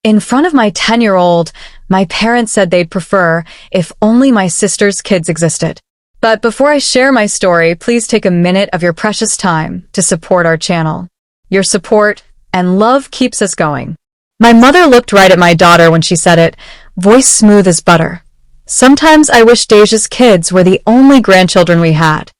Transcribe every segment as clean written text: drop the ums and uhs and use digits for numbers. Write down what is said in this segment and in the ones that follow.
In front of my 10-year-old, my parents said they'd prefer if only my sister's kids existed. But before I share my story, please take a minute of your precious time to support our channel. Your support and love keeps us going. My mother looked right at my daughter when she said it, voice smooth as butter. Sometimes I wish Deja's kids were the only grandchildren we had.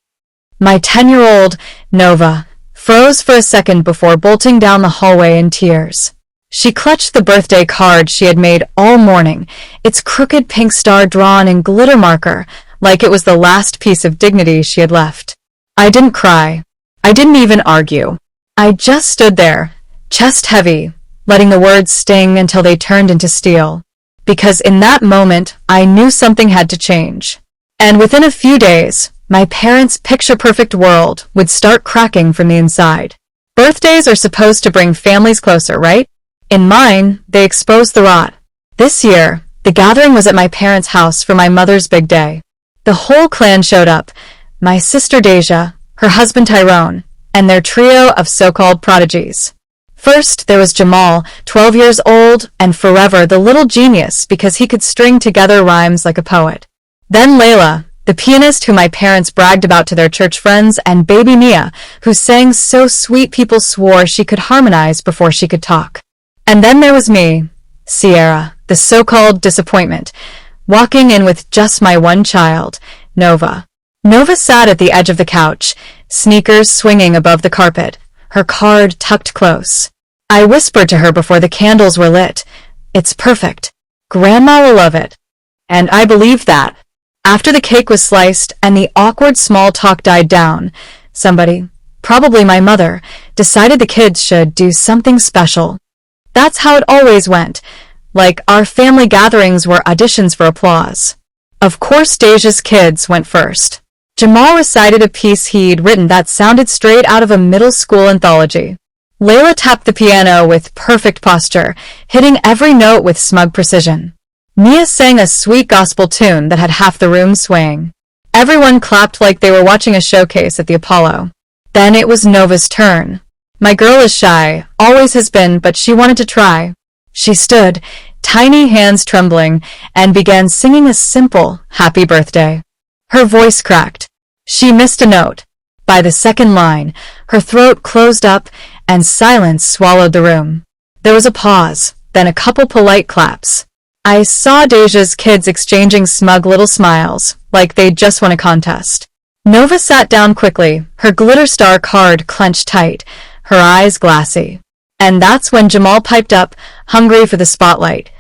My 10-year-old, Nova, froze for a second before bolting down the hallway in tears. She clutched the birthday card she had made all morning, its crooked pink star drawn in glitter marker, like it was the last piece of dignity she had left. I didn't cry. I didn't even argue. I just stood there, chest heavy, letting the words sting until they turned into steel. Because in that moment, I knew something had to change. And within a few days, my parents' picture-perfect world would start cracking from the inside. Birthdays are supposed to bring families closer, right? In mine, they exposed the rot. This year, the gathering was at my parents' house for my mother's big day. The whole clan showed up, my sister Deja, her husband Tyrone, and their trio of so-called prodigies. First, there was Jamal, 12 years old and forever the little genius because he could string together rhymes like a poet. Then Layla, the pianist who my parents bragged about to their church friends, and baby Mia, who sang so sweet people swore she could harmonize before she could talk. And then there was me, Sierra, the so-called disappointment, walking in with just my one child, Nova. Nova sat at the edge of the couch, sneakers swinging above the carpet, her card tucked close. I whispered to her before the candles were lit, "It's perfect. Grandma will love it." And I believed that. After the cake was sliced and the awkward small talk died down, somebody, probably my mother, decided the kids should do something special. That's how it always went, like our family gatherings were auditions for applause. Of course Deja's kids went first. Jamal recited a piece he'd written that sounded straight out of a middle school anthology. Layla tapped the piano with perfect posture, hitting every note with smug precision. Mia sang a sweet gospel tune that had half the room swaying. Everyone clapped like they were watching a showcase at the Apollo. Then it was Nova's turn. My girl is shy, always has been, but she wanted to try. She stood, tiny hands trembling, and began singing a simple, happy birthday. Her voice cracked. She missed a note. By the second line, her throat closed up, and silence swallowed the room. There was a pause, then a couple polite claps. I saw Deja's kids exchanging smug little smiles, like they'd just won a contest. Nova sat down quickly, her glitter star card clenched tight, her eyes glassy. And that's when Jamal piped up, hungry for the spotlight.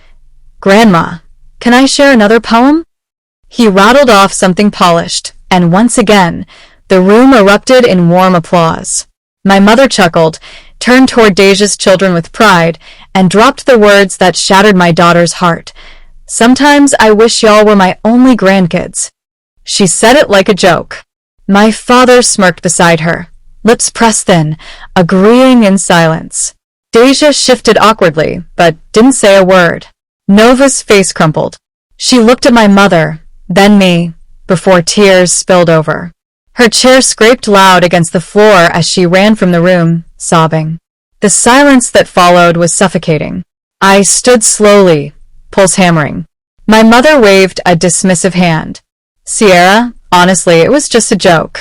"Grandma, can I share another poem?" He rattled off something polished, and once again, the room erupted in warm applause. My mother chuckled, turned toward Deja's children with pride, and dropped the words that shattered my daughter's heart. "Sometimes I wish y'all were my only grandkids." She said it like a joke. My father smirked beside her, lips pressed thin, agreeing in silence. Deja shifted awkwardly, but didn't say a word. Nova's face crumpled. She looked at my mother, then me, before tears spilled over. Her chair scraped loud against the floor as she ran from the room, sobbing. The silence that followed was suffocating. I stood slowly, pulse hammering. My mother waved a dismissive hand. "Sierra, honestly, it was just a joke."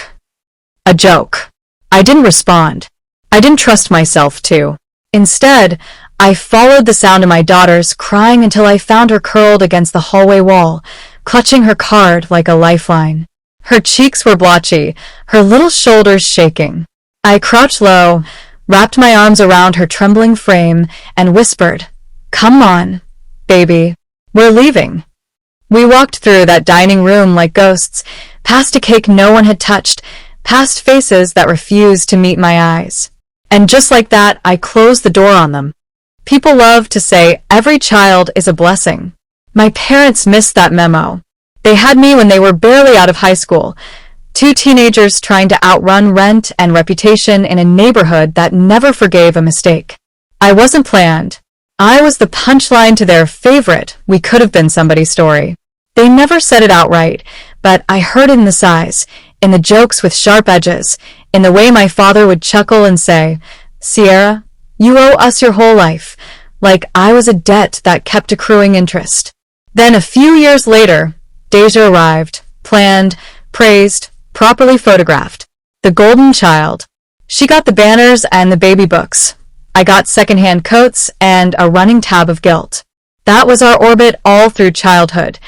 A joke. I didn't respond. I didn't trust myself to. Instead, I followed the sound of my daughter's crying until I found her curled against the hallway wall, clutching her card like a lifeline. Her cheeks were blotchy, her little shoulders shaking. I crouched low, wrapped my arms around her trembling frame, and whispered, "Come on, baby, we're leaving." We walked through that dining room like ghosts, past a cake no one had touched, past faces that refused to meet my eyes. And just like that, I closed the door on them. People love to say every child is a blessing. My parents missed that memo. They had me when they were barely out of high school, two teenagers trying to outrun rent and reputation in a neighborhood that never forgave a mistake. I wasn't planned. I was the punchline to their favorite "we could have been somebody" story. They never said it outright, but I heard it in the sighs, in the jokes with sharp edges, in the way my father would chuckle and say, "Sierra, you owe us your whole life. like I was a debt that kept accruing interest. Then a few years later, Deja arrived, planned, praised, properly photographed. The golden child. She got the banners and the baby books. I got secondhand coats and a running tab of guilt. That was our orbit all through childhood.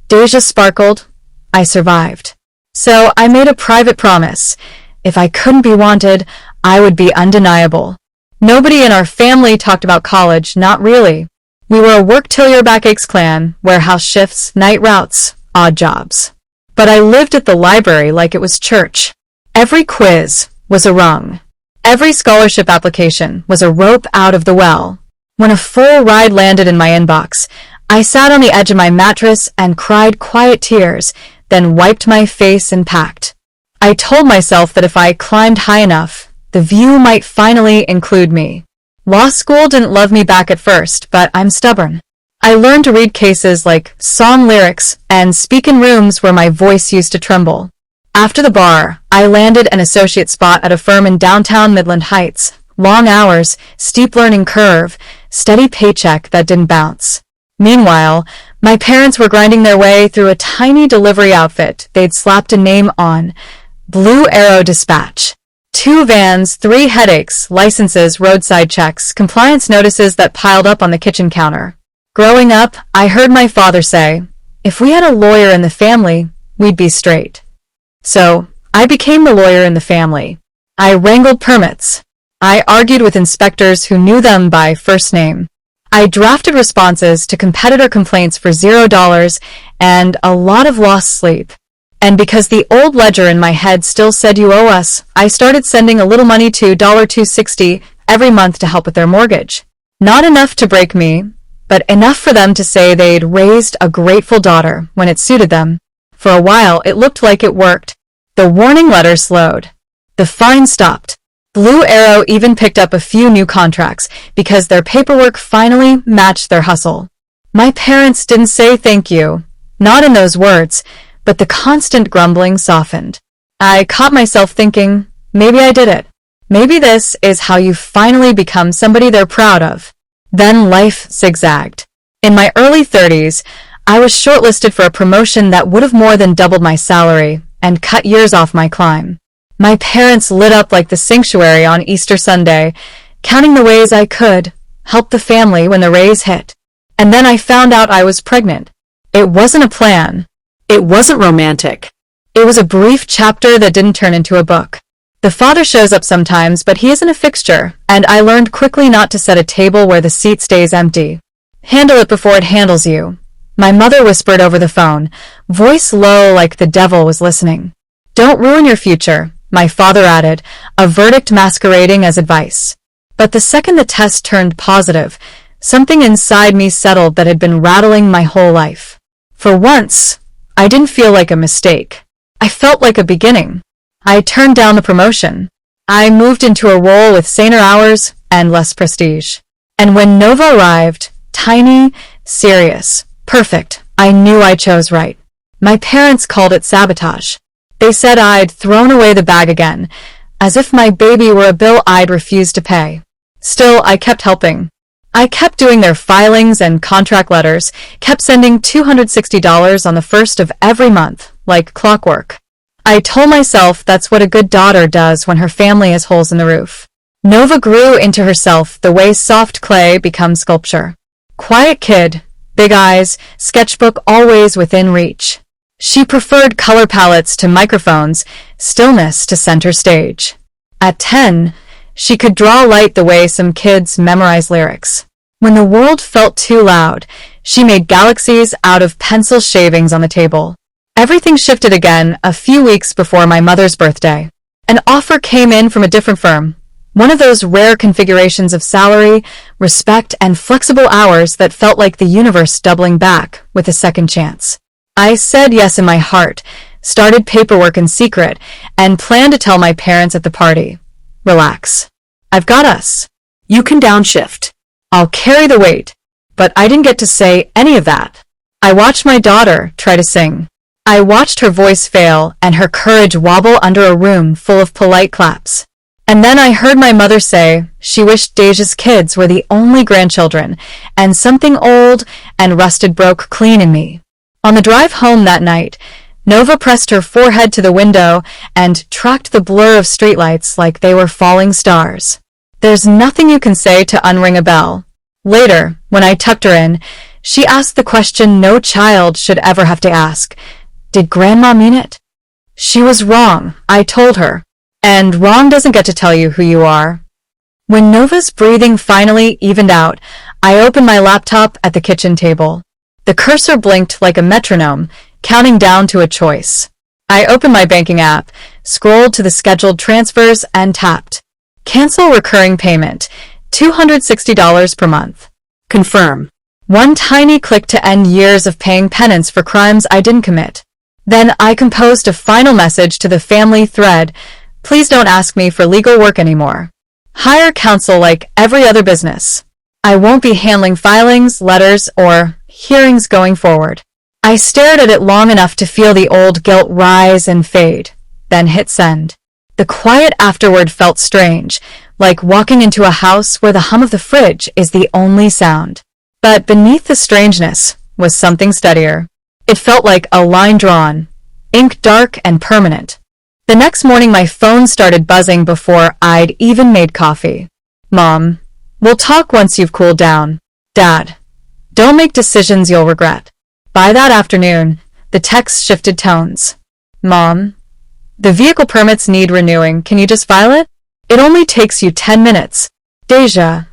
Deja sparkled. I survived. So I made a private promise. If I couldn't be wanted, I would be undeniable. Nobody in our family talked about college, not really. We were a work till your back aches clan, warehouse shifts, night routes, odd jobs. But I lived at the library like it was church. Every quiz was a rung. Every scholarship application was a rope out of the well. When a full ride landed in my inbox, I sat on the edge of my mattress and cried quiet tears, then wiped my face and packed. I told myself that if I climbed high enough, the view might finally include me. Law school didn't love me back at first, but I'm stubborn. I learned to read cases like song lyrics and speak in rooms where my voice used to tremble. After the bar, I landed an associate spot at a firm in downtown Midland Heights. Long hours, steep learning curve, steady paycheck that didn't bounce. Meanwhile, my parents were grinding their way through a tiny delivery outfit they'd slapped a name on, Blue Arrow Dispatch. 2 vans, 3 headaches, licenses, roadside checks, compliance notices that piled up on the kitchen counter. Growing up, I heard my father say, if we had a lawyer in the family, we'd be straight. So, I became the lawyer in the family. I wrangled permits. I argued with inspectors who knew them by first name. I drafted responses to competitor complaints for $0 and a lot of lost sleep. And because the old ledger in my head still said you owe us, I started sending a little money to $260 every month to help with their mortgage. Not enough to break me, but enough for them to say they'd raised a grateful daughter when it suited them. For a while, it looked like it worked. The warning letter slowed. The fine stopped. Blue Arrow even picked up a few new contracts because their paperwork finally matched their hustle. My parents didn't say thank you, not in those words, but the constant grumbling softened. I caught myself thinking, maybe I did it. Maybe this is how you finally become somebody they're proud of. Then life zigzagged. In my early 30s, I was shortlisted for a promotion that would have more than doubled my salary and cut years off my climb. My parents lit up like the sanctuary on Easter Sunday, counting the ways I could help the family when the raise hit. And then I found out I was pregnant. It wasn't a plan. It wasn't romantic. It was a brief chapter that didn't turn into a book. The father shows up sometimes, but he isn't a fixture, and I learned quickly not to set a table where the seat stays empty. Handle it before it handles you. My mother whispered over the phone, voice low like the devil was listening. Don't ruin your future, my father added, a verdict masquerading as advice. But the second the test turned positive, something inside me settled that had been rattling my whole life. For once, I didn't feel like a mistake. I felt like a beginning. I turned down the promotion. I moved into a role with saner hours and less prestige. And when Nova arrived, tiny, serious, perfect, I knew I chose right. My parents called it sabotage. They said I'd thrown away the bag again, as if my baby were a bill I'd refused to pay. Still, I kept helping. I kept doing their filings and contract letters, kept sending $260 on the first of every month, like clockwork. I told myself that's what a good daughter does when her family has holes in the roof. Nova grew into herself the way soft clay becomes sculpture. Quiet kid, big eyes, sketchbook always within reach. She preferred color palettes to microphones, stillness to center stage. At 10, she could draw light the way some kids memorize lyrics. When the world felt too loud, she made galaxies out of pencil shavings on the table. Everything shifted again a few weeks before my mother's birthday. An offer came in from a different firm, one of those rare configurations of salary, respect, and flexible hours that felt like the universe doubling back with a second chance. I said yes in my heart, started paperwork in secret, and planned to tell my parents at the party. Relax. I've got us. You can downshift. I'll carry the weight. But I didn't get to say any of that. I watched my daughter try to sing. I watched her voice fail and her courage wobble under a room full of polite claps. And then I heard my mother say she wished Deja's kids were the only grandchildren, and something old and rusted broke clean in me. On the drive home that night, Nova pressed her forehead to the window and tracked the blur of streetlights like they were falling stars. There's nothing you can say to unring a bell. Later, when I tucked her in, she asked the question no child should ever have to ask. Did Grandma mean it? She was wrong, I told her. And wrong doesn't get to tell you who you are. When Nova's breathing finally evened out, I opened my laptop at the kitchen table. The cursor blinked like a metronome, counting down to a choice. I opened my banking app, scrolled to the scheduled transfers, and tapped. Cancel recurring payment, $260 per month. Confirm. One tiny click to end years of paying penance for crimes I didn't commit. Then I composed a final message to the family thread. Please don't ask me for legal work anymore. Hire counsel like every other business. I won't be handling filings, letters, or hearings going forward. I stared at it long enough to feel the old guilt rise and fade, then hit send. The quiet afterward felt strange, like walking into a house where the hum of the fridge is the only sound. But beneath the strangeness was something steadier. It felt like a line drawn, ink dark and permanent. The next morning my phone started buzzing before I'd even made coffee. Mom, we'll talk once you've cooled down. Dad, don't make decisions you'll regret. By that afternoon, the text shifted tones. Mom, the vehicle permits need renewing. Can you just file it? It only takes you 10 minutes. Deja,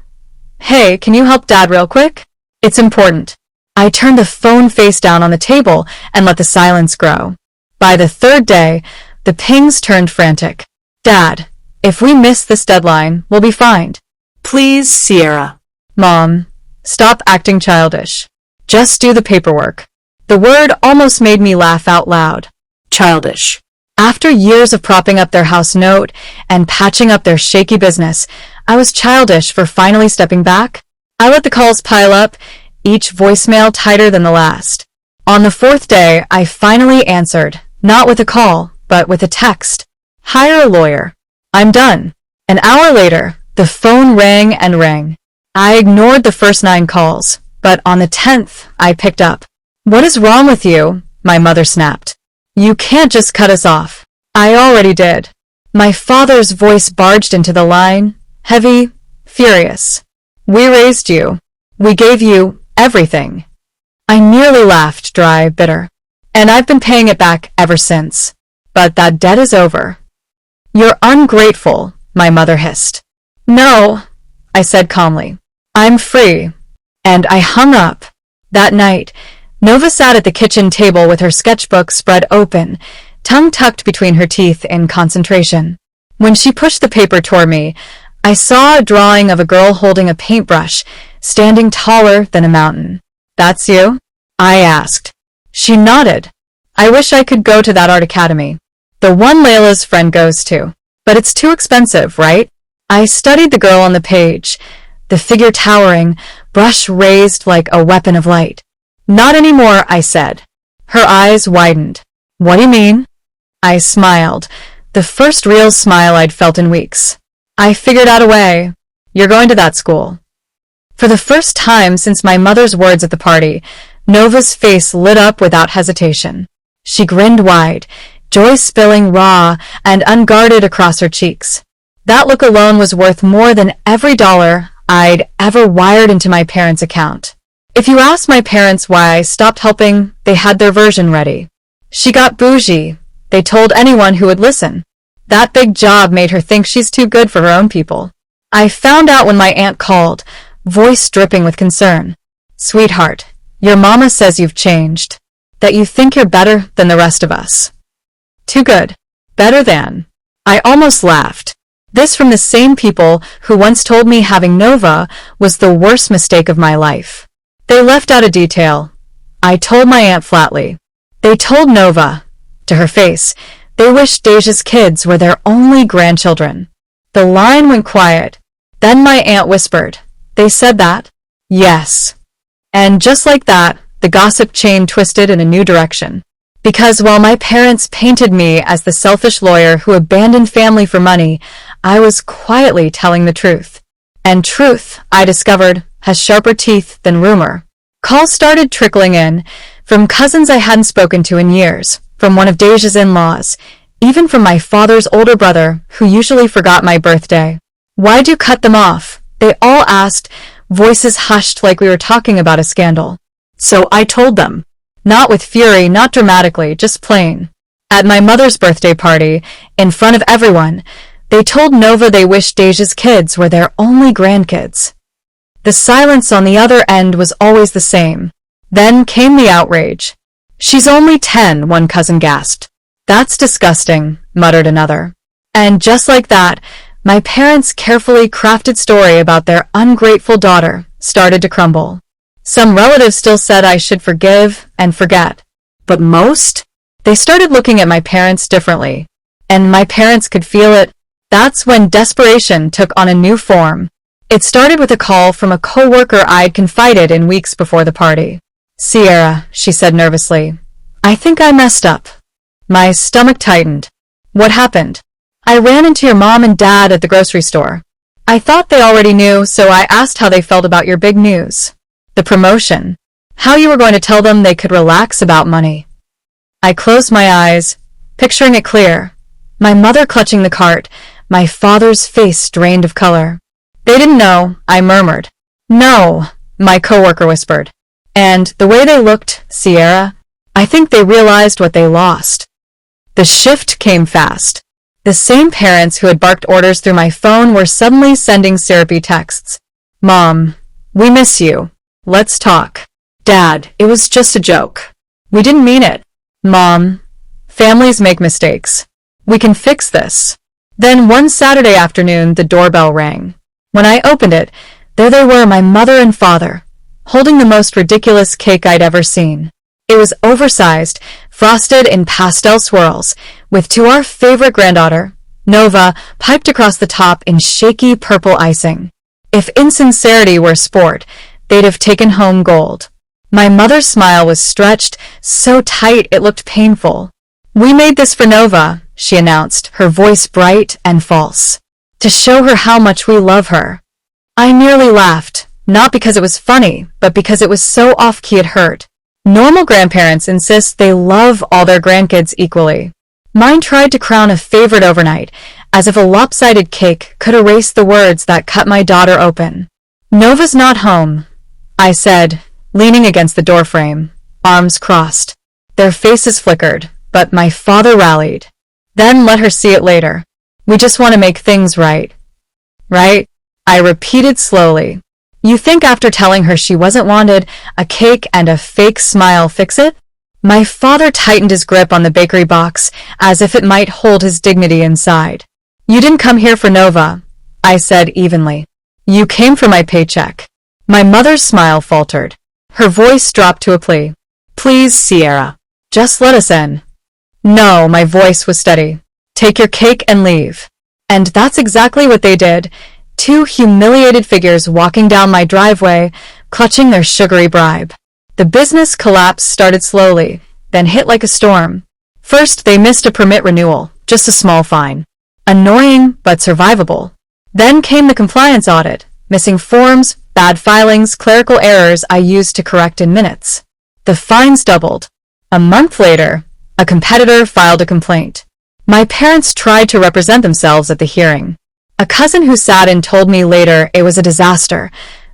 hey, can you help Dad real quick? It's important. I turned the phone face down on the table and let the silence grow. By the third day, the pings turned frantic. Dad, if we miss this deadline, we'll be fined. Please, Sierra. Mom, stop acting childish. Just do the paperwork. The word almost made me laugh out loud. Childish. After years of propping up their house note and patching up their shaky business, I was childish for finally stepping back. I let the calls pile up, each voicemail tighter than the last. On the fourth day, I finally answered, not with a call, but with a text. Hire a lawyer. I'm done. An hour later, the phone rang and rang. I ignored the first 9 calls, but on the 10th, I picked up. What is wrong with you? My mother snapped. You can't just cut us off. I already did. My father's voice barged into the line, heavy, furious. We raised you. We gave you everything. I nearly laughed, dry, bitter. And I've been paying it back ever since. But that debt is over. You're ungrateful, my mother hissed. No, I said calmly. I'm free. And I hung up. That night, Nova sat at the kitchen table with her sketchbook spread open, tongue tucked between her teeth in concentration. When she pushed the paper toward me, I saw a drawing of a girl holding a paintbrush, standing taller than a mountain. That's you? I asked. She nodded. I wish I could go to that art academy. The one Layla's friend goes to. But it's too expensive, right? I studied the girl on the page, the figure towering, brush raised like a weapon of light. Not anymore, I said. Her eyes widened. What do you mean? I smiled, the first real smile I'd felt in weeks. I figured out a way. You're going to that school. For the first time since my mother's words at the party, Nova's face lit up without hesitation. She grinned wide, joy spilling raw and unguarded across her cheeks. That look alone was worth more than every dollar I'd ever wired into my parents' account. If you asked my parents why I stopped helping, they had their version ready. She got bougie. They told anyone who would listen. That big job made her think she's too good for her own people. I found out when my aunt called, voice dripping with concern. Sweetheart, your mama says you've changed. That you think you're better than the rest of us. Too good. Better than. I almost laughed. This from the same people who once told me having Nova was the worst mistake of my life. They left out a detail. I told my aunt flatly. They told Nova, to her face, they wished Deja's kids were their only grandchildren. The line went quiet. Then my aunt whispered, They said that? Yes. And just like that, the gossip chain twisted in a new direction. Because while my parents painted me as the selfish lawyer who abandoned family for money, I was quietly telling the truth. And truth, I discovered, has sharper teeth than rumor. Calls started trickling in, from cousins I hadn't spoken to in years, from one of Deja's in-laws, even from my father's older brother, who usually forgot my birthday. "Why'd you cut them off?" they all asked, voices hushed like we were talking about a scandal. So I told them. Not with fury, not dramatically, just plain. At my mother's birthday party, in front of everyone, they told Nova they wished Deja's kids were their only grandkids. The silence on the other end was always the same. Then came the outrage. "She's only 10, one cousin gasped. "That's disgusting," muttered another. And just like that, my parents' carefully crafted story about their ungrateful daughter started to crumble. Some relatives still said I should forgive and forget. But most? They started looking at my parents differently. And my parents could feel it. That's when desperation took on a new form. It started with a call from a coworker I'd confided in weeks before the party. "Sierra," she said nervously, "I think I messed up." My stomach tightened. "What happened?" "I ran into your mom and dad at the grocery store. I thought they already knew, so I asked how they felt about your big news. The promotion. How you were going to tell them they could relax about money." I closed my eyes, picturing it clear. My mother clutching the cart, my father's face drained of color. "They didn't know," I murmured. "No," my coworker whispered. "And the way they looked, Sierra, I think they realized what they lost." The shift came fast. The same parents who had barked orders through my phone were suddenly sending syrupy texts. "Mom, we miss you. Let's talk." "Dad, it was just a joke. We didn't mean it." "Mom, families make mistakes. We can fix this." Then one Saturday afternoon, the doorbell rang. When I opened it, there they were, my mother and father, holding the most ridiculous cake I'd ever seen. It was oversized, frosted in pastel swirls, with "To our favorite granddaughter, Nova," piped across the top in shaky purple icing. If insincerity were sport, they'd have taken home gold. My mother's smile was stretched, so tight it looked painful. "We made this for Nova," she announced, her voice bright and false, "to show her how much we love her." I nearly laughed, not because it was funny, but because it was so off-key it hurt. Normal grandparents insist they love all their grandkids equally. Mine tried to crown a favorite overnight, as if a lopsided cake could erase the words that cut my daughter open. "Nova's not home," I said, leaning against the doorframe, arms crossed. Their faces flickered, but my father rallied. "Then let her see it later. We just want to make things right." "Right?" I repeated slowly. "You think after telling her she wasn't wanted, a cake and a fake smile fix it?" My father tightened his grip on the bakery box, as if it might hold his dignity inside. "You didn't come here for Nova," I said evenly. "You came for my paycheck." My mother's smile faltered. Her voice dropped to a plea. "Please, Sierra, just let us in." "No," my voice was steady. "Take your cake and leave." And that's exactly what they did. Two humiliated figures walking down my driveway, clutching their sugary bribe. The business collapse started slowly, then hit like a storm. First, they missed a permit renewal, just a small fine. Annoying, but survivable. Then came the compliance audit, missing forms, bad filings, clerical errors I used to correct in minutes. The fines doubled. A month later, a competitor filed a complaint. My parents tried to represent themselves at the hearing. A cousin who sat in told me later it was a disaster.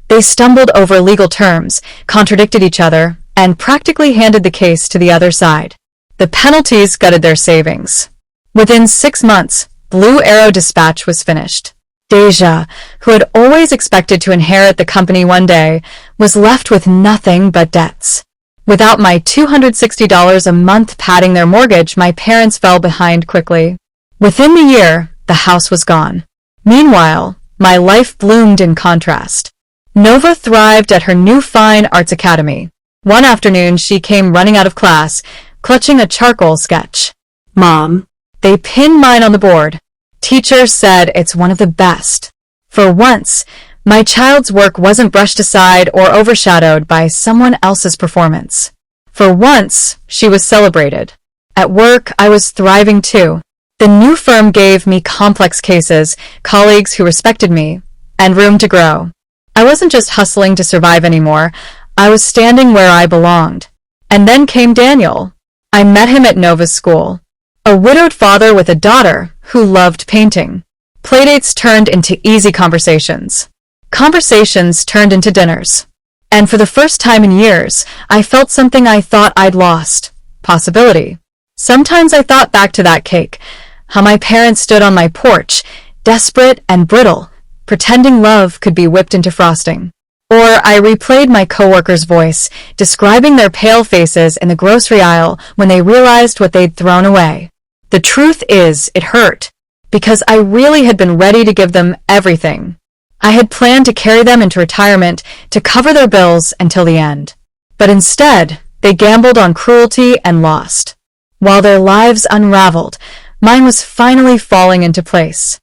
They stumbled over legal terms, contradicted each other, and practically handed the case to the other side. The penalties gutted their savings. Within 6 months, Blue Arrow Dispatch was finished. Deja, who had always expected to inherit the company one day, was left with nothing but debts. Without my $260 a month padding their mortgage, my parents fell behind quickly. Within the year, the house was gone. Meanwhile, my life bloomed in contrast. Nova thrived at her new fine arts academy. One afternoon, she came running out of class, clutching a charcoal sketch. "Mom." They pinned mine on the board. "Teacher said it's one of the best." For once, my child's work wasn't brushed aside or overshadowed by someone else's performance. For once, she was celebrated. At work, I was thriving too. The new firm gave me complex cases, colleagues who respected me, and room to grow. I wasn't just hustling to survive anymore. I was standing where I belonged. And then came Daniel. I met him at Nova's school. A widowed father with a daughter who loved painting. Playdates turned into easy conversations. Conversations turned into dinners. And for the first time in years, I felt something I thought I'd lost. Possibility. Sometimes I thought back to that cake, how my parents stood on my porch, desperate and brittle, pretending love could be whipped into frosting. Or I replayed my coworker's voice, describing their pale faces in the grocery aisle when they realized what they'd thrown away. The truth is, it hurt, because I really had been ready to give them everything. I had planned to carry them into retirement, to cover their bills until the end. But instead, they gambled on cruelty and lost. While their lives unraveled, mine was finally falling into place.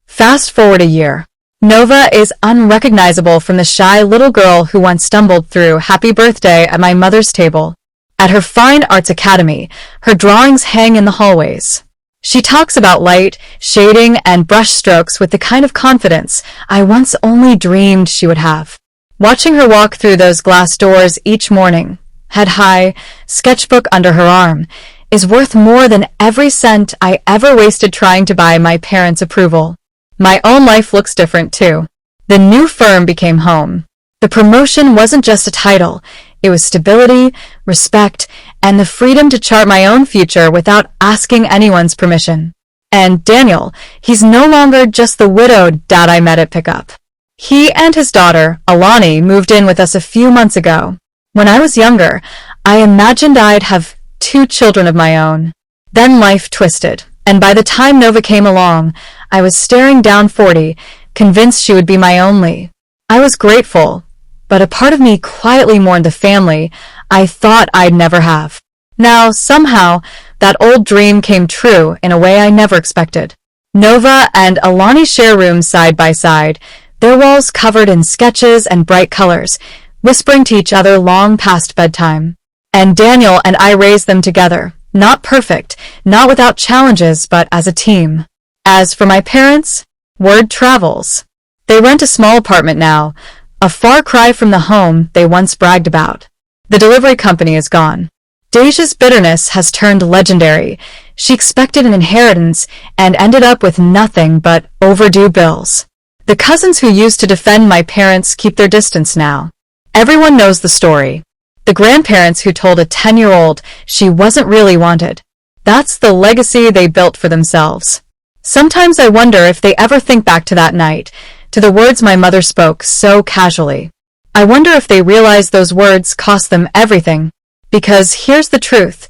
Fast forward a year. Nova is unrecognizable from the shy little girl who once stumbled through "Happy Birthday" at my mother's table. At her fine arts academy, her drawings hang in the hallways. She talks about light, shading, and brush strokes with the kind of confidence I once only dreamed she would have. Watching her walk through those glass doors each morning, head high, sketchbook under her arm, is worth more than every cent I ever wasted trying to buy my parents' approval. My own life looks different too. The new firm became home. The promotion wasn't just a title. It was stability, respect, and the freedom to chart my own future without asking anyone's permission. And Daniel, he's no longer just the widowed dad I met at pickup. He and his daughter, Alani, moved in with us a few months ago. When I was younger, I imagined I'd have 2 children of my own. Then life twisted, and by the time Nova came along, I was staring down 40, convinced she would be my only. I was grateful, but a part of me quietly mourned the family I thought I'd never have. Now, somehow, that old dream came true in a way I never expected. Nova and Alani share rooms side by side, their walls covered in sketches and bright colors, whispering to each other long past bedtime. And Daniel and I raised them together, not perfect, not without challenges, but as a team. As for my parents, word travels. They rent a small apartment now, a far cry from the home they once bragged about. The delivery company is gone. Deja's bitterness has turned legendary. She expected an inheritance and ended up with nothing but overdue bills. The cousins who used to defend my parents keep their distance now. Everyone knows the story. The grandparents who told a 10-year-old she wasn't really wanted. That's the legacy they built for themselves. Sometimes I wonder if they ever think back to that night, to the words my mother spoke so casually. I wonder if they realize those words cost them everything. Because here's the truth.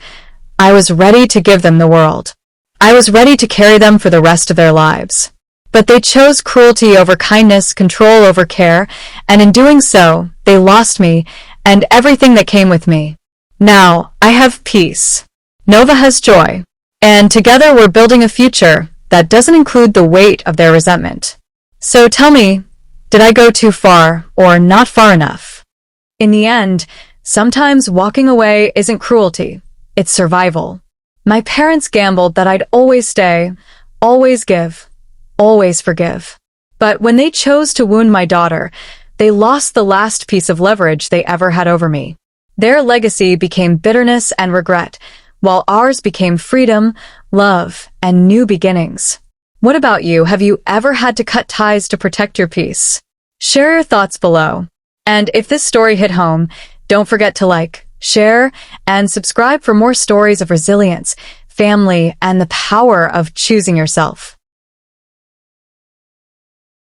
I was ready to give them the world. I was ready to carry them for the rest of their lives. But they chose cruelty over kindness, control over care, and in doing so, they lost me and everything that came with me. Now, I have peace. Nova has joy. And together we're building a future that doesn't include the weight of their resentment. So tell me, did I go too far or not far enough? In the end, sometimes walking away isn't cruelty, it's survival. My parents gambled that I'd always stay, always give, always forgive. But when they chose to wound my daughter, they lost the last piece of leverage they ever had over me. Their legacy became bitterness and regret, while ours became freedom, love, and new beginnings. What about you? Have you ever had to cut ties to protect your peace? Share your thoughts below. And if this story hit home, don't forget to like, share, and subscribe for more stories of resilience, family, and the power of choosing yourself.